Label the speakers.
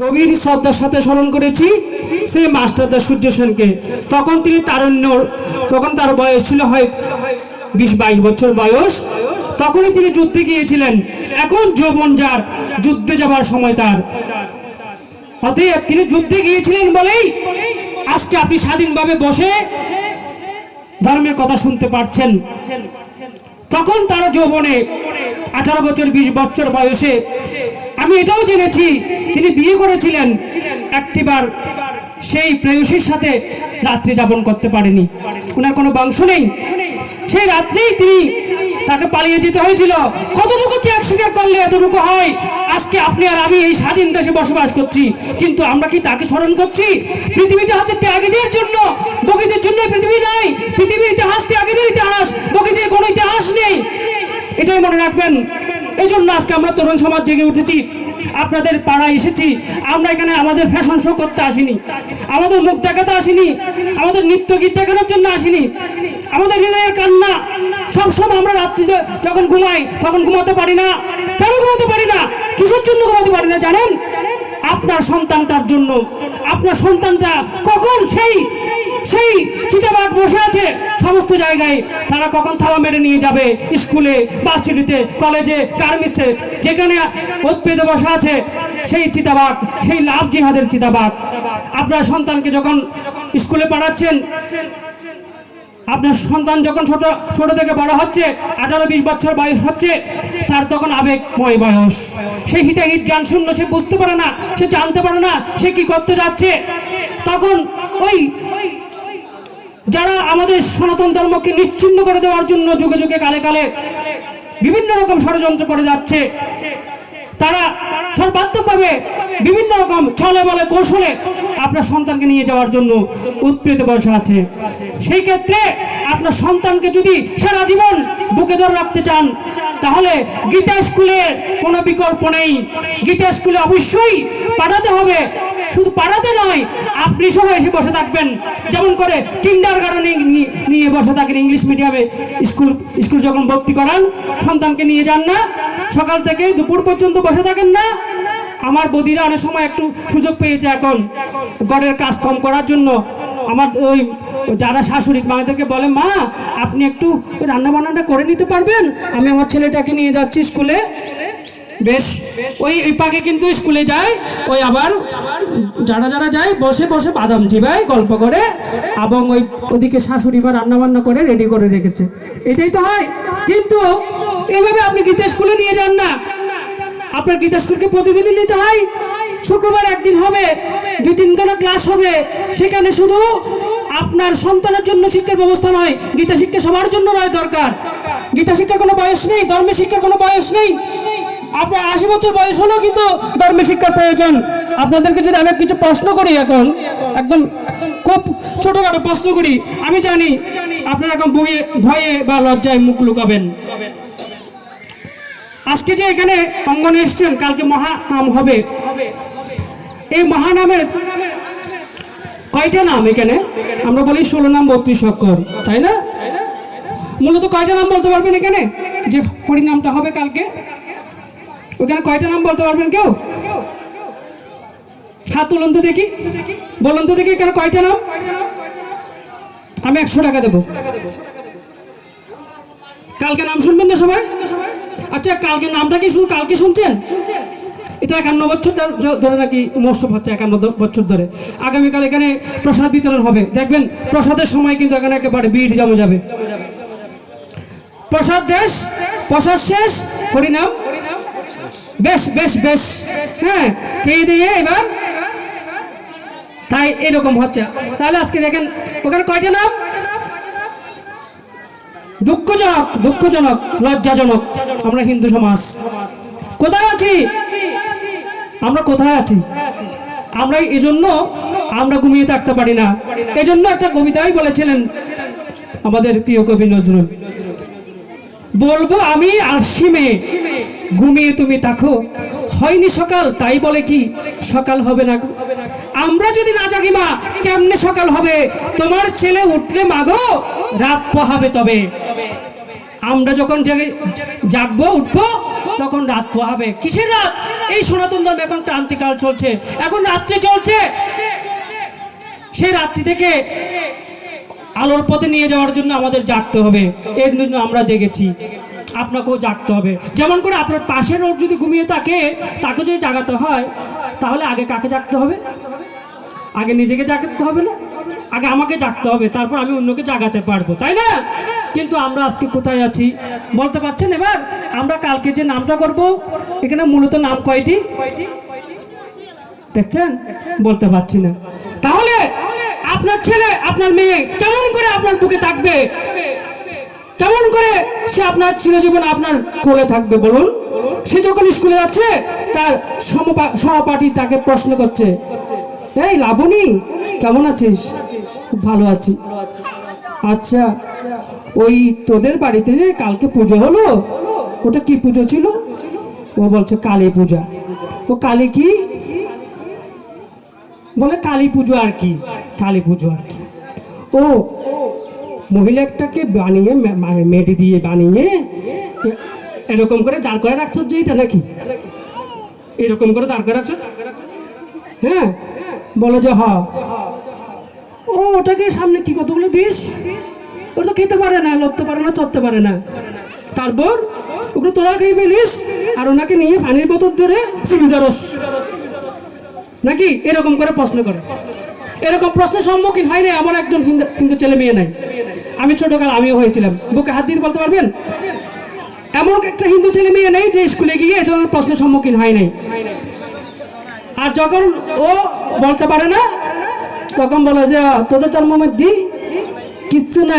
Speaker 1: গভীর শ্রদ্ধার সাথে স্মরণ করেছি সেই মাস্টারদা সূর্য সেনকে। তখন তিনি তারুণ্য, তখন তার বয়স ছিল হয় 20-22 বছর বয়স। তখনই তিনি যুদ্ধে গিয়েছিলেন। এখন যৌবন যার, যুদ্ধে যাবার সময় তার। অতএব তিনি যুদ্ধে গিয়েছিলেন বলেই আজকে আপনি স্বাধীনভাবে বসে ধর্মের কথা শুনতে পারছেন। তখন তার যৌবনে 18 বছর 20 বছর বয়সে আমি এটাও জেনেছি তিনি বিয়ে করেছিলেন একটিবার, সেই প্রেয়সীর সাথে রাত্রি যাপন করতে পারেনি, ওনার কোনো বংশ নেই। সেই রাত্রেই তিনি তাকে পালিয়ে যেতে হয়েছিল। কতটুকু ত্যাগ স্বীকার করলে এতটুকু হয়। আজকে আপনি আর আমি এই স্বাধীন দেশে বসবাস করছি, কিন্তু আমরা কি তাকে স্মরণ করছি? পৃথিবীটা হচ্ছে ত্যাগীদের জন্য, বগীদের জন্য পৃথিবী নাই। পৃথিবীর ইতিহাস ত্যাগীদের ইতিহাস, বগীদের কোনো ইতিহাস নেই, এটাই মনে রাখবেন। এই জন্য আজকে আমরা তরুণ সমাজ জেগে উঠেছি, আপনাদের পাড়ায় এসেছি। আমরা এখানে আমাদের ফ্যাশন শো করতে আসিনি, আমাদের মুখ দেখাতে আসিনি, আমাদের নৃত্য গীত দেখানোর জন্য আসিনি। আমাদের হৃদয়ের কান্না সবসময়, আমরা রাত্রি যখন ঘুমাই তখন ঘুমাতে পারি না। কেন ঘুমাতে পারি না? কিসের জন্য ঘুমাতে পারি না জানেন? আপনার সন্তানটার জন্য। আপনার সন্তানটা কখন সেই চিতাবাঘ বসে আছে সমস্ত জায়গায়, তারা কখন থাবা মেরে নিয়ে যাবে স্কুলে, ভার্সিটিতে, কলেজে, গার্মেন্টসে, যেখানে ওত পেতে বসে আছে সেই চিতাবাঘ, সেই লাভ জিহাদের চিতাবাঘ। আপনার সন্তানকে যখন স্কুলে পাঠাচ্ছেন, আপনার সন্তান যখন ছোট থেকে বড় হচ্ছে, 18-20 বছর বয়স হচ্ছে, তার তখন আবেগময় বয়স। সে হিতাহিত জ্ঞান শূন্য, সে বুঝতে পারে না, সে জানতে পারে না সে কি করতে যাচ্ছে। তখন ওই যারা আমাদের সনাতন ধর্মকে নিশ্চিহ্ন করে দেওয়ার জন্য যুগে যুগে কালে কালে বিভিন্ন রকম ষড়যন্ত্র করে যাচ্ছে, তারা সর্বাত্মকভাবে বিভিন্ন রকম ছলে বলে কৌশলে আপনার সন্তানকে নিয়ে যাওয়ার জন্য উৎপীড়িত বসে আছে। সেই ক্ষেত্রে আপনার সন্তানকে যদি সারা জীবন বুকে ধরে রাখতে চান, তাহলে গীতা স্কুলের কোনো বিকল্প নেই। গীতা স্কুলে অবশ্যই পাঠাতে হবে। শুধু পাঠাতে নয়, আপনি সবাই এসে বসে থাকবেন, যেমন করে কিন্ডারগার্টেনে নিয়ে বসে থাকেন। ইংলিশ মিডিয়ামে স্কুল যখন ভর্তি করান, সন্তানকে নিয়ে যান না, সকাল থেকে দুপুর পর্যন্ত বসে থাকেন না। আমার বদিরা অনেক সময় একটু সুযোগ পেয়েছে এখন ঘরের কাজ কম করার জন্য। আমার ওই যারা শাশুড়ি মাদেরকে বলে, মা আপনি একটু রান্না বান্নাটা করে নিতে পারবেন, আমি আমার ছেলেটাকে নিয়ে যাচ্ছি স্কুলে। বেশ, ওই পাকে কিন্তু স্কুলে যায়, ওই আবার যারা যায় বসে বসে বাদাম চিবায় গল্প করে, এবং ওই ওদিকে শাশুড়ি বা রান্না বান্না করে রেডি করে রেখেছে। এটাই তো হয়। কিন্তু এইভাবে আপনি গীতা স্কুলে নিয়ে যান না। আপনার গীতা স্কুলকে প্রতিদিনই নিতে হয়। শুক্রবার একদিন হবে, 2-3 ঘন্টা ক্লাস হবে। সেখানে শুধু আপনার সন্তানের জন্য শিক্ষার ব্যবস্থা নয়, গীতা শিক্ষা সবার জন্য নয় দরকার। গীতা শিক্ষার কোনো বয়স নেই, ধর্মের শিক্ষার কোনো বয়স নেই। আপনার 80 বছর বয়স হলেও কিন্তু ধর্মের শিক্ষার প্রয়োজন। আপনাদেরকে যদি আমি কিছু প্রশ্ন করি, এখন একদম খুব ছোটখাটো প্রশ্ন করি, আমি জানি আপনারা এখন ভয়ে বা লজ্জায় মুখ লুকাবেন। আজকে যে এখানে অঙ্গনে এসছেন, কালকে মহানাম হবে। এই মহানামের কয়টা নাম? এখানে আমরা বলি 16 নাম 32 অক্ষর, তাই না? মূলত কয়টা নাম বলতে পারবেন এখানে যে হরিনামটা হবে কালকে? ওখানে কয়টা নাম বলতে পারবেন কেউ? হাত তুলুন তো দেখি, বলুন তো দেখি এখানে কয়টা নাম? আমি 100 টাকা দেবো। কালকে নাম শুনবেন না সবাই? আচ্ছা, কালকে নামটা কি শুধু কালকে শুনছেন? এটা 51 বছর ধরে নাকি মহোৎসব হচ্ছে, 51 বছর ধরে। আগামীকাল এখানে প্রসাদ বিতরণ হবে। দেখবেন প্রসাদের সময় কিন্তু এখানে একেবারে ভিড় জমে যাবে। প্রসাদ দেশ, প্রসাদ শেষ, হরিনাম। বেশ বেশ বেশ, হ্যাঁ, খেয়ে দিয়ে এবার তাই এরকম হচ্ছে। তাহলে আজকে দেখেন ওখানে কয়টা নাম? দুঃখজনক, লজ্জাজনক। আমরা হিন্দু সমাজ কোথায় আছি? আমরা কোথায় আছি? আমরা এজন্য আমরা ঘুমিয়ে থাকতে পারি না। এজন্য একটা কবিতাই বলেছিলেন আমাদের প্রিয় কবি নজরুল, বলবো আমি আলসিমে ঘুমিয়ে তুমি থাকো, হয়নি সকাল তাই বলে কি সকাল হবে না। আমরা যদি না জাগি মা, কেমনে সকাল হবে? তোমার ছেলে উঠলে মাগো রাত পোহাবে তবে। আমরা যখন জাগবো উঠবো তখন রাত পোহাবে। কিসের রাত? এই সনাতন ধর্ম এখন ক্রান্তিকাল চলছে, এখন রাত্রি চলছে। সেই রাত্রি থেকে আলোর পথে নিয়ে যাওয়ার জন্য আমাদের জাগতে হবে। এর জন্য আমরা জেগেছি, আপনাকেও জাগতে হবে। যেমন করে আপনার পাশের লোক যদি ঘুমিয়ে থাকে, তাকে যদি জাগাতে হয়, তাহলে আগে কাকে জাগতে হবে? আগে নিজেকে জাগাতে হবে না? আগে আমাকে জাগতে হবে, তারপর আমি অন্যকে জাগাতে পারবো, তাই না? কিন্তু আমরা আজকে কোথায় আছি বলতে পারছেন? এবার আমরা কালকে যে নামটা করব, এখানে মূলত নাম কয়টি দেখছেন? বলতে পারছি না। তাহলে আপনার ছেলে আপনার মেয়ে কেমন করে আপনার বুকে থাকবে? কেমন করে সে আপনার চিরজীবন আপনার কোলে থাকবে বলুন? সে যখন স্কুলে যাচ্ছে, তার সহপাঠী তাকে প্রশ্ন করছে, এই লাবণী কেমন আছিস? খুব ভালো আছি। আচ্ছা, ওই তোদের বাড়িতে যে কালকে পুজো হলো, ওটা কি পুজো ছিল? ও বলছে কালী পূজা। ও কালী কি? বলে কালী পুজো আর কি, কালী পুজো আর কি। ও মহিলাটাকে বানিয়ে মেডি দিয়ে বানিয়ে এরকম করে দাঁড় করে রাখছো যে এটা নাকি? এরকম করে দাঁড় করে রাখছো? হ্যাঁ, বলো যে হ্যাঁ। ও ওটাকে সামনে কি কতগুলো দিস? ওটা তো খেতে পারে না, লড়তে পারে না, চড়তে পারে না। তারপর ওগুলো তোরা খেয়ে ফেলিস, আর ওনাকে নিয়ে পানির বোতল ধরে সিমিদারস নাকি? এরকম করে প্রশ্ন করে। এরকম প্রশ্নের সম্মুখীন হয় নাই আমার একজন হিন্দু ছেলে মেয়ে নাই। আমি ছোটকাল আমিও হয়েছিলাম। বুকে হাত দিয়ে বলতে পারবেন এমন একটা হিন্দু ছেলে মেয়ে নেই যে স্কুলে গিয়ে এই ধরনের প্রশ্নের সম্মুখীন হয় নাই। আর যখন ও বলতে পারে না, তখন বলে যে তোদের ধর্মের মধ্যে কিচ্ছু নাই।